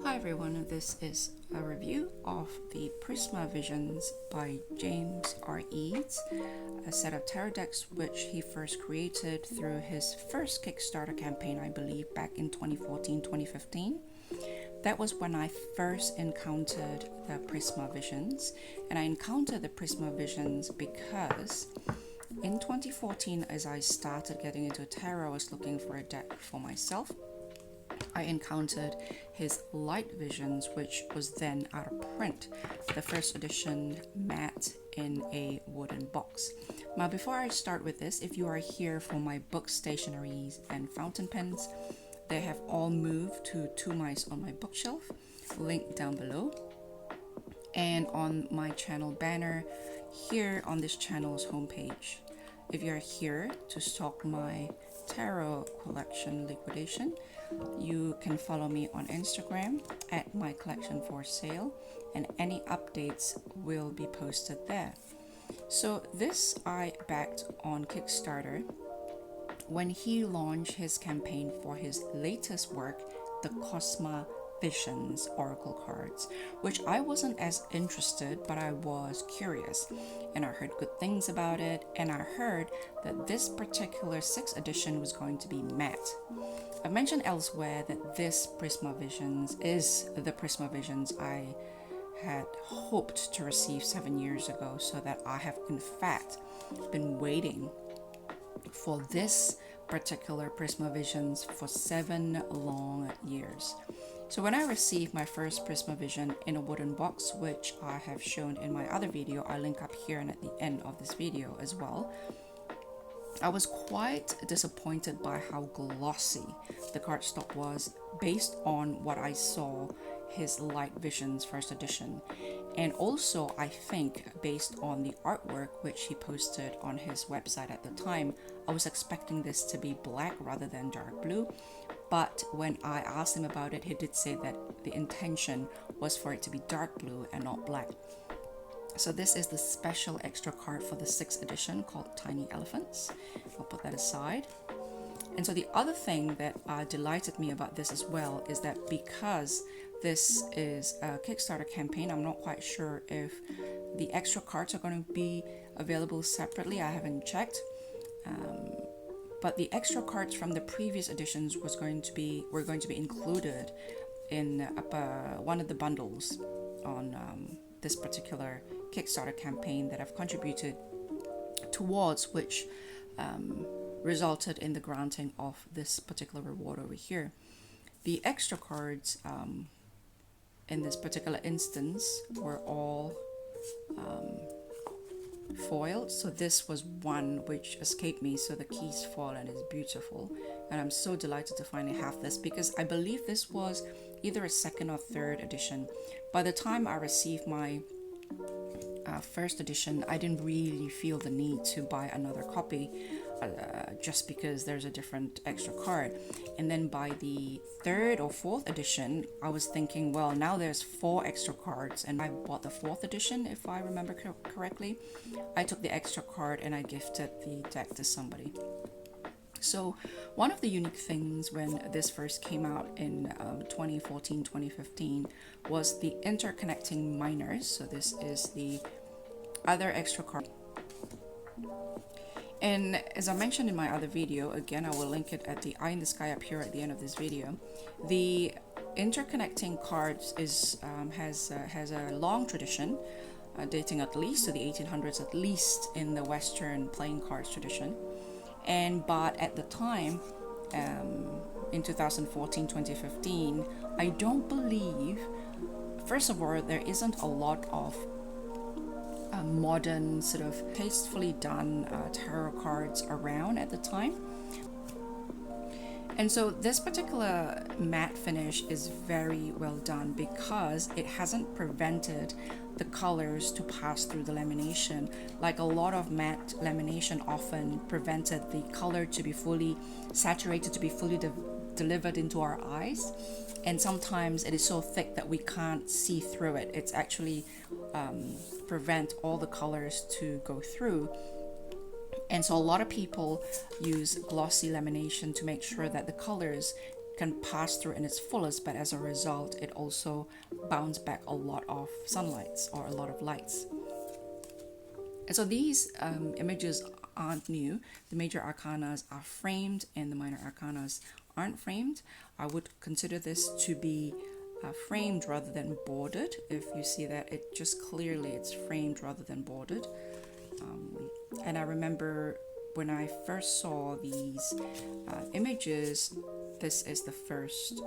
Hi everyone, this is a review of the Prisma Visions by James R. Eads, a set of tarot decks which he first created through his first Kickstarter campaign, I believe, back in 2014-2015. That was when I first encountered the Prisma Visions, and I encountered the Prisma Visions because in 2014, as I started getting into tarot, I was looking for a deck for myself. I encountered his Light Visions, which was then out of print, the first edition matte in a wooden box. Now, before I start with this, if you are here for my book stationeries and fountain pens, they have all moved to Two Mice on My Bookshelf, link down below. And on my channel banner here on this channel's homepage. If you're here to stalk my tarot collection liquidation, you can follow me on Instagram at my collection for sale, and any updates will be posted there. So this I backed on Kickstarter when he launched his campaign for his latest work, the Cosma Visions Oracle cards, which I wasn't as interested, but I was curious, and I heard good things about it, and I heard that this particular 6th edition was going to be matte. I've mentioned elsewhere that this Prisma Visions is the Prisma Visions I had hoped to receive 7 years ago, so that I have in fact been waiting for this particular Prisma Visions for 7 long years. So when I received my first Prisma Vision in a wooden box, which I have shown in my other video, I link up here and at the end of this video as well, I was quite disappointed by how glossy the cardstock was based on what I saw his Light Visions first edition. And also, I think, based on the artwork which he posted on his website at the time, I was expecting this to be black rather than dark blue. But when I asked him about it, he did say that the intention was for it to be dark blue and not black. So this is the special extra card for the 6th edition called Tiny Elephants. I'll put that aside. And so the other thing that delighted me about this as well is that because this is a Kickstarter campaign, I'm not quite sure if the extra cards are going to be available separately. I haven't checked. But the extra cards from the previous editions were going to be included in one of the bundles on this particular Kickstarter campaign that I've contributed towards, which resulted in the granting of this particular reward over here. The extra cards in this particular instance were all foiled, so this was one which escaped me, so the key's foil and is beautiful, and I'm so delighted to finally have this because I believe this was either a 2nd or 3rd edition. By the time I received my first edition, I didn't really feel the need to buy another copy just because there's a different extra card. And then by the 3rd or 4th edition, I was thinking, well, now there's 4 extra cards, and I bought the 4th edition if I remember correctly. I took the extra card and I gifted the deck to somebody. So one of the unique things when this first came out in 2014-2015 was the interconnecting minors. So this is the other extra card. And as I mentioned in my other video, again, I will link it at the eye in the sky up here at the end of this video. The interconnecting cards has a long tradition, dating at least to the 1800s, at least in the Western playing cards tradition. But at the time, in 2014-2015, I don't believe, first of all, there isn't a lot of modern sort of tastefully done tarot cards around at the time. And so this particular matte finish is very well done because it hasn't prevented the colors to pass through the lamination. Like a lot of matte lamination often prevented the color to be fully saturated, to be fully delivered into our eyes. And sometimes it is so thick that we can't see through it. It's actually prevent all the colors to go through. And so a lot of people use glossy lamination to make sure that the colors can pass through in its fullest, but as a result, it also bounces back a lot of sunlights or a lot of lights. And so these images aren't new. The major arcanas are framed and the minor arcanas aren't framed. I would consider this to be framed rather than bordered. If you see that, it just clearly it's framed rather than bordered. And I remember when I first saw these images, this is the first,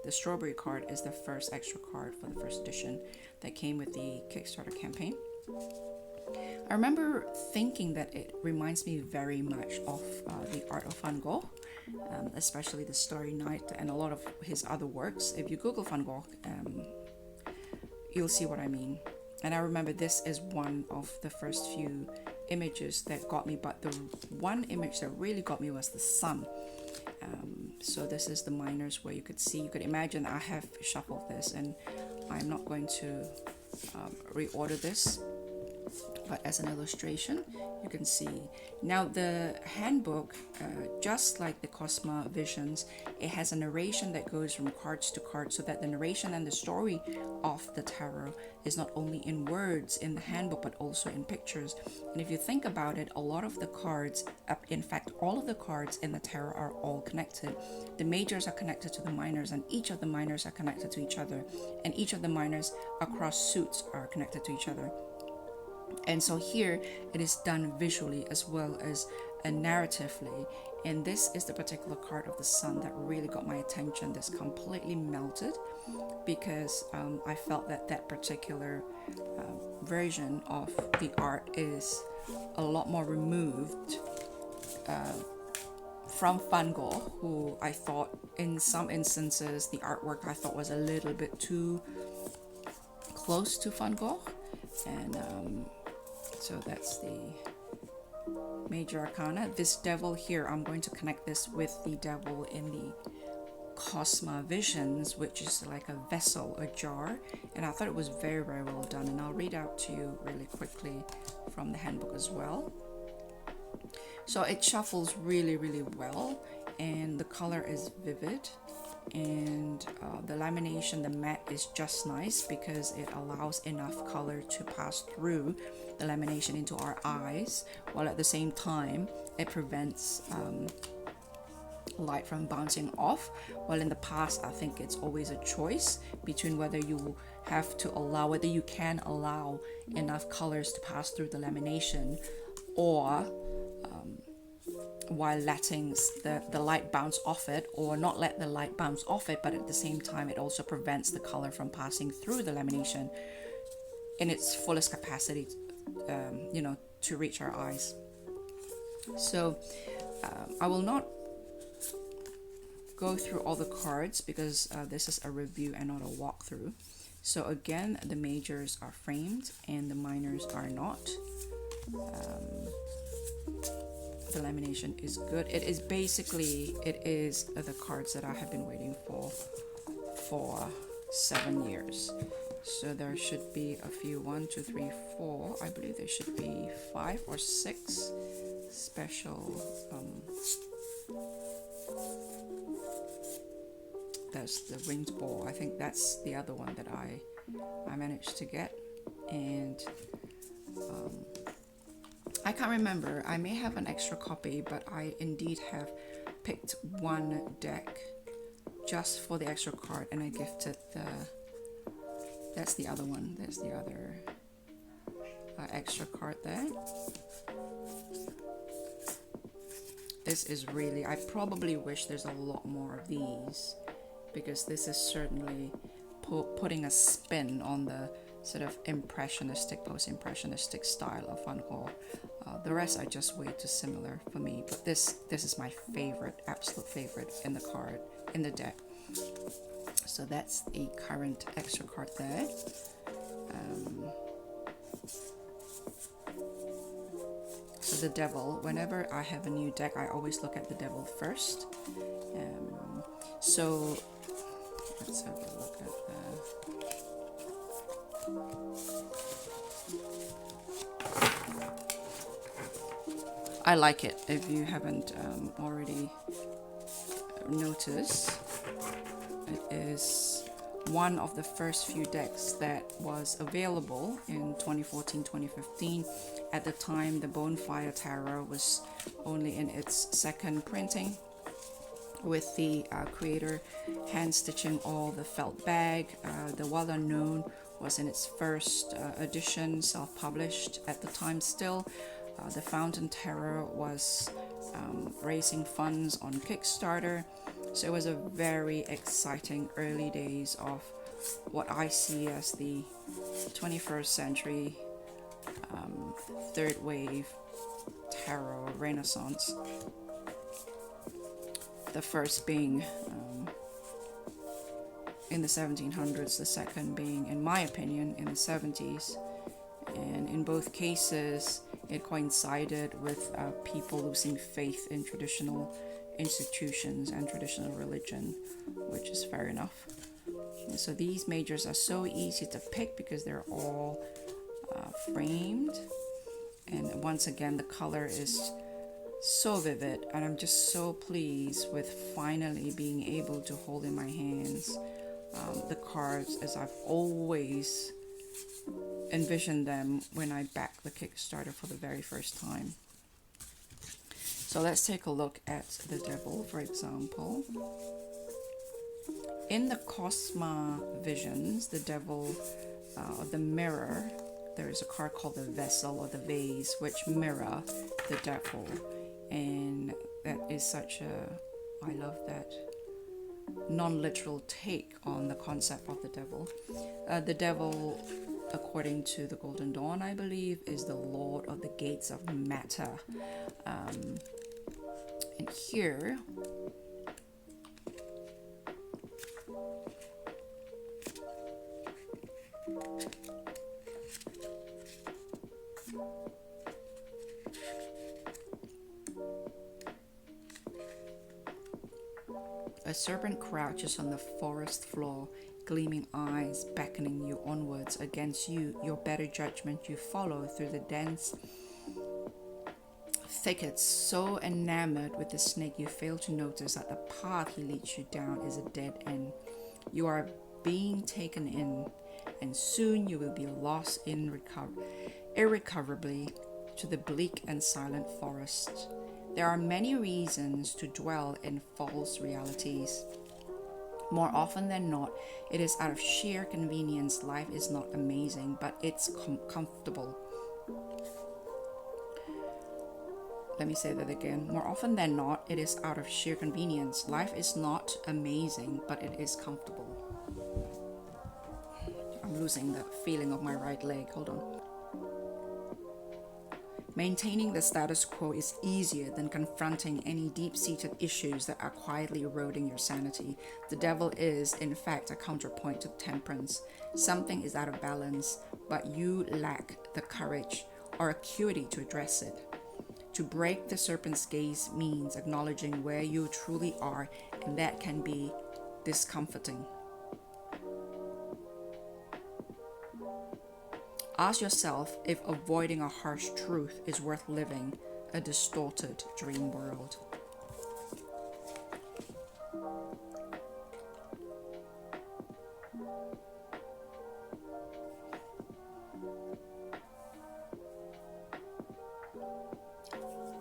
the strawberry card is the first extra card for the first edition that came with the Kickstarter campaign. I remember thinking that it reminds me very much of the art of Van Gogh, especially the Starry Night and a lot of his other works. If you Google Van Gogh, you'll see what I mean. And I remember this is one of the first few images that got me, but the one image that really got me was the sun. So this is the minors where you could imagine I have shuffled this, and I'm not going to reorder this, but as an illustration you can see. Now the handbook, just like the Cosma Visions, it has a narration that goes from cards to cards, so that the narration and the story of the tarot is not only in words in the handbook but also in pictures. And if you think about it, a lot of the cards, in fact all of the cards in the tarot are all connected. The majors are connected to the minors, and each of the minors are connected to each other, and each of the minors across suits are connected to each other. And so here it is done visually as well as narratively, and this is the particular card of the sun that really got my attention. This completely melted because I felt that that particular version of the art is a lot more removed from Van Gogh, who I thought in some instances the artwork I thought was a little bit too close to Van Gogh. And so that's the major arcana. This devil here, I'm going to connect this with the devil in the Cosma Visions, which is like a vessel, a jar, and I thought it was very, very well done. And I'll read out to you really quickly from the handbook as well. So it shuffles really, really well, and the color is vivid, and the lamination, the matte is just nice because it allows enough color to pass through the lamination into our eyes, while at the same time it prevents light from bouncing off. Well, in the past I think it's always a choice between whether you have to allow, whether you can allow enough colors to pass through the lamination, or while letting the light bounce off it, or not let the light bounce off it, but at the same time it also prevents the color from passing through the lamination in its fullest capacity, to reach our eyes. So I will not go through all the cards because this is a review and not a walkthrough. So again, the majors are framed and the minors are not. The lamination is good. It is the cards that I have been waiting for 7 years. So there should be a few, 1, 2, 3, 4. I believe there should be 5 or 6 special. There's the winged ball. I think that's the other one that I managed to get, and I can't remember. I may have an extra copy, but I indeed have picked one deck just for the extra card, and I gifted that's the other one. There's the other extra card there. This is really, I probably wish there's a lot more of these, because this is certainly putting a spin on the sort of impressionistic, post-impressionistic style of Van Gogh. The rest are just way too similar for me, but this is my favorite, absolute favorite in the deck. So that's the current extra card there. So the devil, whenever I have a new deck, I always look at the devil first. So let's have a look at I like it. If you haven't already noticed, it is one of the first few decks that was available in 2014-2015. At the time, the Bonefire Tarot was only in its second printing, with the creator hand stitching all the felt bag. The Well Unknown was in its first edition, self-published at the time still. The Fountain Tarot was raising funds on Kickstarter. So it was a very exciting early days of what I see as the 21st century third wave tarot renaissance. The first being in the 1700s, the second being, in my opinion, in the 70s. And in both cases, it coincided with people losing faith in traditional institutions and traditional religion, which is fair enough. And so these majors are so easy to pick because they're all framed, and once again the color is so vivid, and I'm just so pleased with finally being able to hold in my hands the cards as I've always envisioned them when I backed the Kickstarter for the very first time. So let's take a look at the Devil, for example. In the Cosma Visions, the Devil of the Mirror, there is a card called the Vessel or the Vase, which mirror the Devil. And that is such a, I love that non-literal take on the concept of the Devil. The Devil, according to the Golden Dawn, I believe, is the Lord of the Gates of Matter. And here, a serpent crouches on the forest floor, gleaming eyes beckoning you onwards. Against you, your better judgment, you follow through the dense thickets, so enamored with the snake you fail to notice that the path he leads you down is a dead end. You are being taken in, and soon you will be lost irrecoverably to the bleak and silent forest. There are many reasons to dwell in false realities. More often than not, it is out of sheer convenience. Life is not amazing, but it's comfortable. Let me say that again. More often than not, it is out of sheer convenience. Life is not amazing, but it is comfortable. I'm losing the feeling of my right leg. Hold on. Maintaining the status quo is easier than confronting any deep-seated issues that are quietly eroding your sanity. The Devil is, in fact, a counterpoint to temperance. Something is out of balance, but you lack the courage or acuity to address it. To break the serpent's gaze means acknowledging where you truly are, and that can be discomforting. Ask yourself if avoiding a harsh truth is worth living a distorted dream world.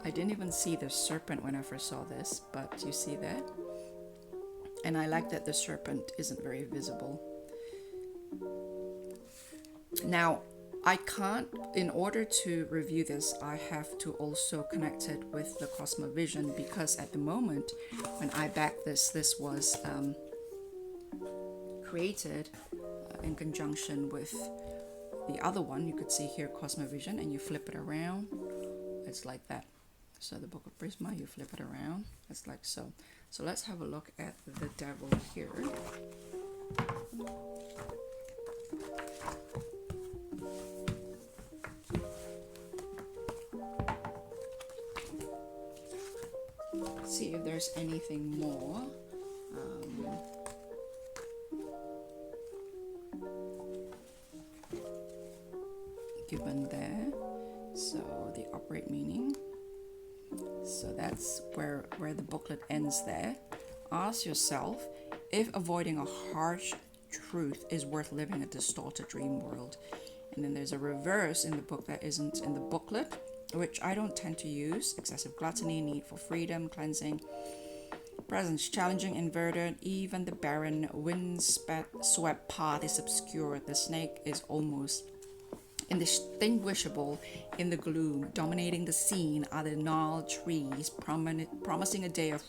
I didn't even see the serpent when I first saw this, but you see that? And I like that the serpent isn't very visible. Now, I can't, in order to review this, I have to also connect it with the Cosma Vision, because at the moment when I backed this was created in conjunction with the other one. You could see here Cosma Vision, and you flip it around, it's like that. So the Book of Prisma, you flip it around, it's like so. So let's have a look at the Devil here. See if there's anything more. Given there. So the upright meaning. So that's where the booklet ends there. Ask yourself if avoiding a harsh truth is worth living a distorted dream world. And then there's a reverse in the book that isn't in the booklet, which I don't tend to use. Excessive gluttony, need for freedom, cleansing, presence challenging, inverted. Even the barren, wind-swept path is obscured. The snake is almost indistinguishable in the gloom. Dominating the scene are the gnarled trees, promising a day of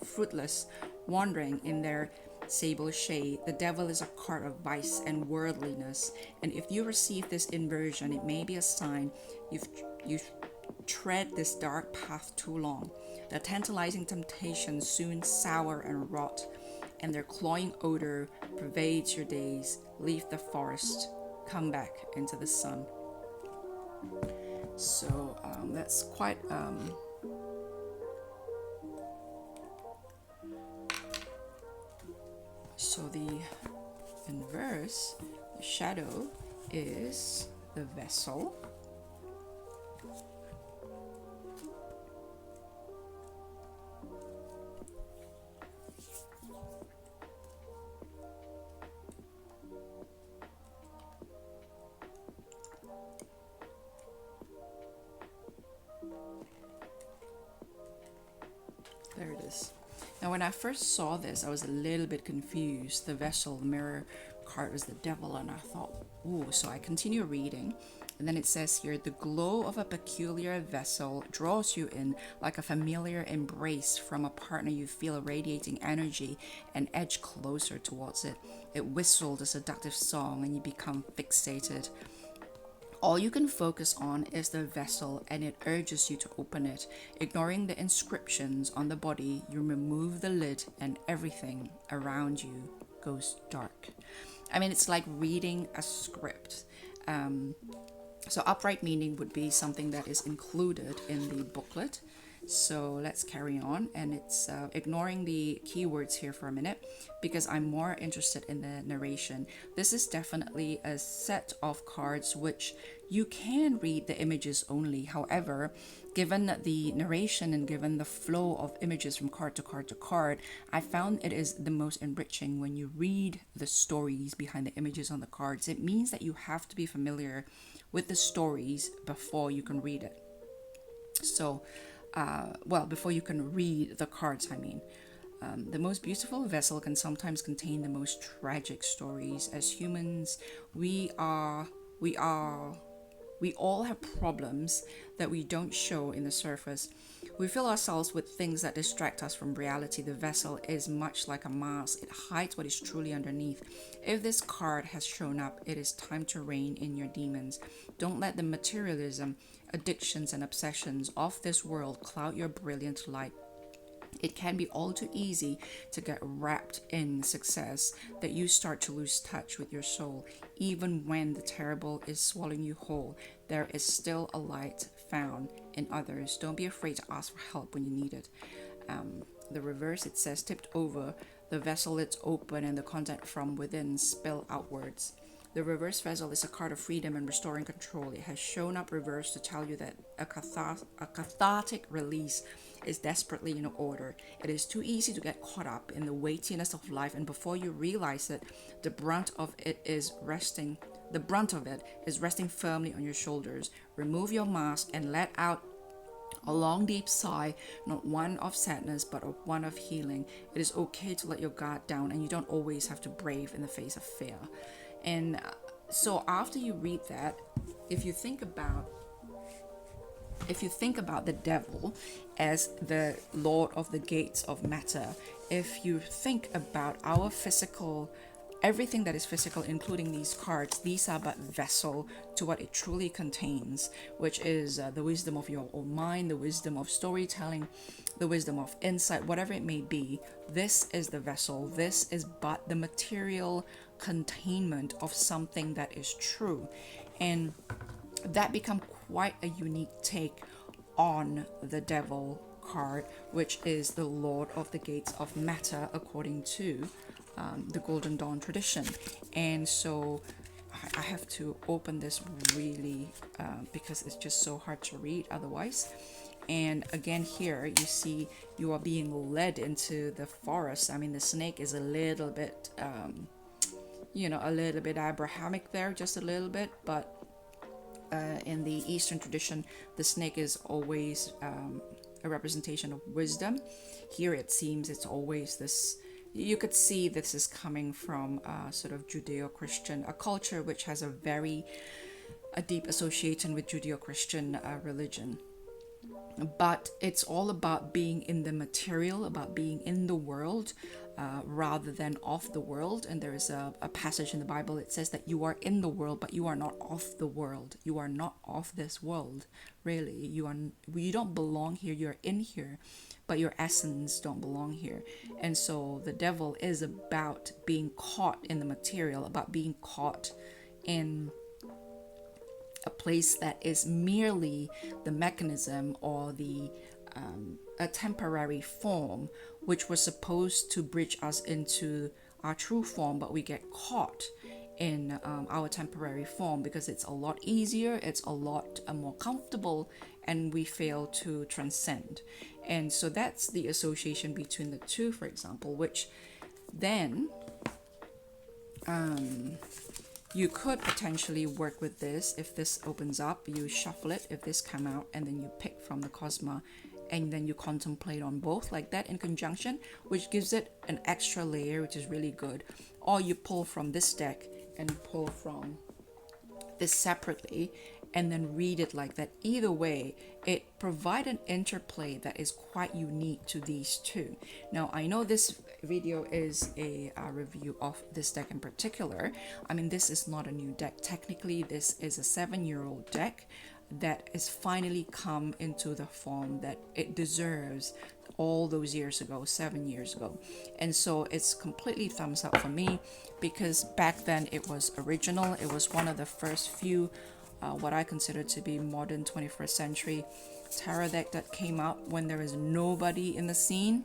fruitless wandering in their sable shade. The devil is a card of vice and worldliness, and if you receive this inversion, it may be a sign you've tread this dark path too long. The tantalizing temptations soon sour and rot, and their cloying odor pervades your days. Leave the forest, come back into the sun. So that's quite so the inverse, the shadow, is the vessel. There it is. Now, when I first saw this, I was a little bit confused. The vessel, the mirror card was the devil, and I thought, ooh. So I continue reading, and then it says here, the glow of a peculiar vessel draws you in like a familiar embrace from a partner. You feel radiating energy and edge closer towards it. It whistled a seductive song, and you become fixated. All you can focus on is the vessel, and it urges you to open it. Ignoring the inscriptions on the body, you remove the lid, and everything around you goes dark. I mean, it's like reading a script. So upright meaning would be something that is included in the booklet. So let's carry on, and it's ignoring the keywords here for a minute because I'm more interested in the narration. This is definitely a set of cards which you can read the images only. However, given the narration and given the flow of images from card to card to card, I found it is the most enriching when you read the stories behind the images on the cards. It means that you have to be familiar with the stories before you can read it. So before you can read the cards, I mean. The most beautiful vessel can sometimes contain the most tragic stories. As humans, we all have problems that we don't show in the surface. We fill ourselves with things that distract us from reality. The vessel is much like a mask. It hides what is truly underneath. If this card has shown up, it is time to rein in your demons. Don't let the materialism, addictions, and obsessions of this world cloud your brilliant light. It can be all too easy to get wrapped in success that you start to lose touch with your soul. Even when the terrible is swallowing you whole, there is still a light found in others. Don't be afraid to ask for help when you need it. The reverse, it says, tipped over, the vessel is open and the content from within spill outwards. The reverse vessel is a card of freedom and restoring control. It has shown up reversed to tell you that a cathartic release is desperately in order. It is too easy to get caught up in the weightiness of life, and before you realize it, the brunt of it is resting firmly on your shoulders. Remove your mask and let out a long deep sigh, not one of sadness but one of healing. It is okay to let your guard down, and you don't always have to brave in the face of fear. And so after you read that, if you think about the devil as the lord of the gates of matter, if you think about our physical, everything that is physical, including these cards, these are but vessel to what it truly contains, which is the wisdom of your own mind, the wisdom of storytelling, the wisdom of insight, whatever it may be. This is the vessel. This is but the material containment of something that is true. And that become quite a unique take on the devil card, which is the lord of the gates of matter according to the Golden Dawn tradition. And so I have to open this really because it's just so hard to read otherwise. And again, here you see you are being led into the forest. I mean, the snake is a little bit, a little bit Abrahamic there, just a little bit. But in the Eastern tradition, the snake is always a representation of wisdom. Here it seems it's always this. You could see this is coming from sort of Judeo-Christian, a culture which has a deep association with Judeo-Christian religion. But it's all about being in the material, about being in the world, rather than of the world. And there is a passage in the Bible. It says that you are in the world, but you are not of the world. You are not of this world, really. You don't belong here. You're in here, but your essence don't belong here. And so the devil is about being caught in the material, about being caught in a place that is merely the mechanism or a temporary form, which was supposed to bridge us into our true form, but we get caught in our temporary form because it's a lot easier, it's a lot more comfortable, and we fail to transcend. And so that's the association between the two, for example, which then you could potentially work with this. If this opens up, you shuffle it, if this come out, and then you pick from the Cosma, and then you contemplate on both like that in conjunction, which gives it an extra layer, which is really good. Or you pull from this deck and pull from this separately, and then read it like that. Either way, it provides an interplay that is quite unique to these two. Now, I know this video is a review of this deck in particular. I mean, this is not a new deck. Technically, this is a 7-year-old deck that has finally come into the form that it deserves all those years ago, 7 years ago. And so it's completely thumbs up for me, because back then it was original. It was one of the first few what I consider to be modern 21st century tarot deck that came out when there is nobody in the scene.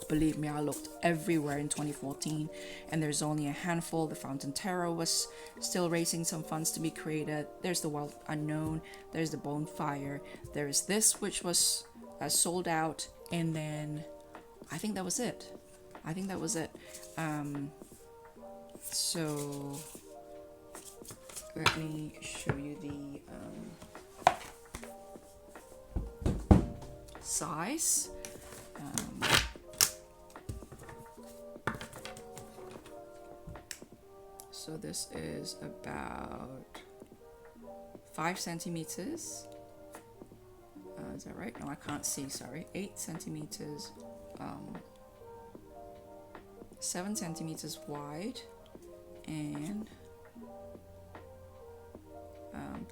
Believe me, I looked everywhere in 2014, and there's only a handful. The Fountain Tarot was still raising some funds to be created. There's the Wild Unknown, there's the Bonefire, there's this, which was sold out, and then I think that was it. So let me show you the size. So this is about 5 centimeters. Is that right? No, I can't see, sorry. 8 centimeters, 7 centimeters wide, and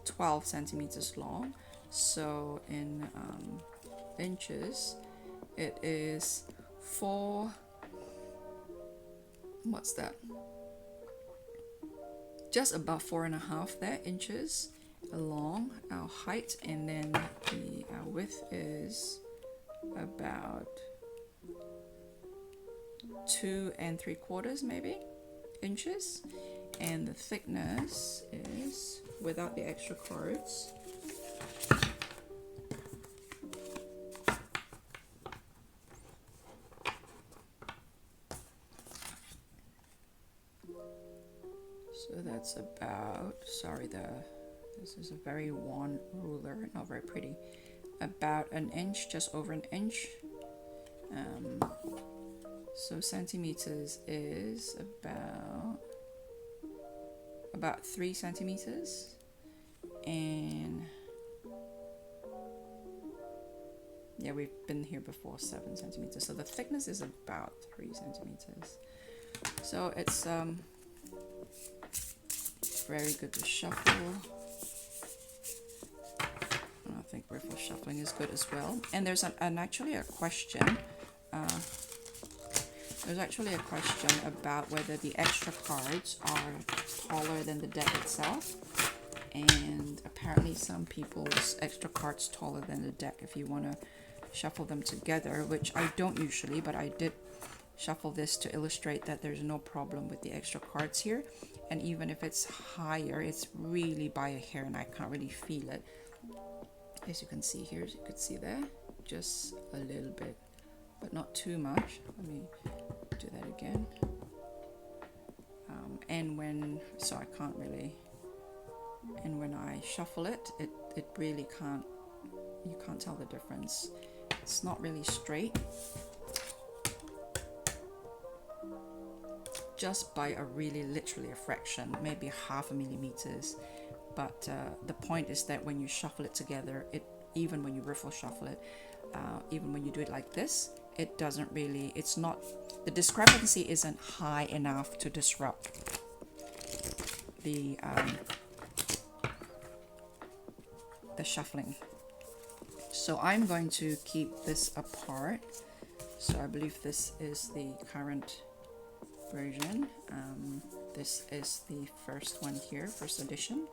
12 centimeters long. So in inches, it is just about 4.5 there inches along our height, and then the width is about 2 3/4 maybe inches, and the thickness is, without the extra cards, so that's about, this is a very worn ruler, not very pretty, about an inch, just over an inch. So centimeters is about 3 centimeters, and yeah, we've been here before, 7 centimeters. So the thickness is about 3 centimeters. So it's very good to shuffle. I think riffle shuffling is good as well. And there's actually a question. There's actually a question about whether the extra cards are taller than the deck itself. And apparently some people's extra cards taller than the deck if you want to shuffle them together, which I don't usually, but I did shuffle this to illustrate that there's no problem with the extra cards here. And even if it's higher, it's really by a hair and I can't really feel it. as you can see here, as you could see there, just a little bit, but not too much. Let me do that again. And when, so I can't really, and when I shuffle it, it really can't, you can't tell the difference. It's not really straight, just by a really literally a fraction, maybe 0.5 millimeters. But the point is that when you shuffle it together, it, even when you riffle shuffle it, even when you do it like this, it doesn't really, it's not, the discrepancy isn't high enough to disrupt the shuffling. So I'm going to keep this apart. So I believe this is the current version. This is the first one here, first edition.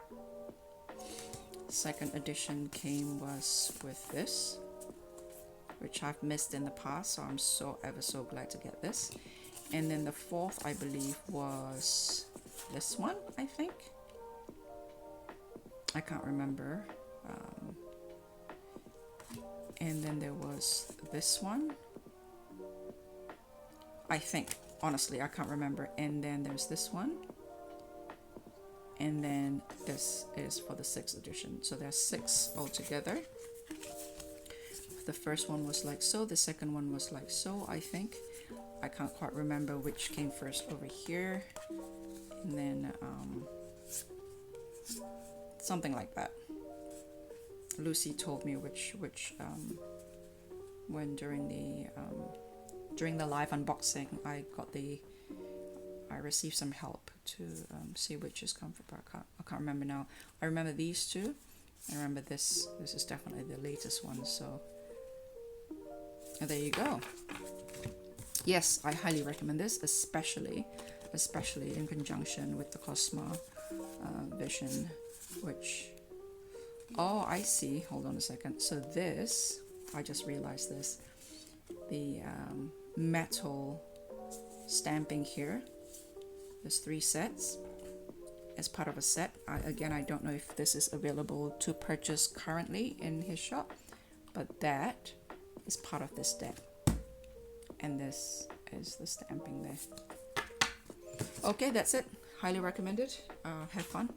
Second edition was with this, which I've missed in the past, so I'm so ever so glad to get this. And then the fourth, I believe, was this one, I think. I can't remember. And then there was this one, I think. Honestly, I can't remember. And then there's this one. And then this is for the 6th edition. So there's 6 altogether. The first one was like so, the second one was like so, I think. I can't quite remember which came first over here. And then something like that. Lucy told me which when during the live unboxing, I received some help to see which is comfortable. I can't remember now. I remember these two. I remember this is definitely the latest one, so there you go. Yes, I highly recommend this, especially in conjunction with the Cosma Vision, which, oh, I see, hold on a second. So this, I just realized this, the metal stamping here, there's 3 sets as part of a set. Again, I don't know if this is available to purchase currently in his shop, but that is part of this deck, and this is the stamping there. Okay, that's it. Highly recommended. Have fun.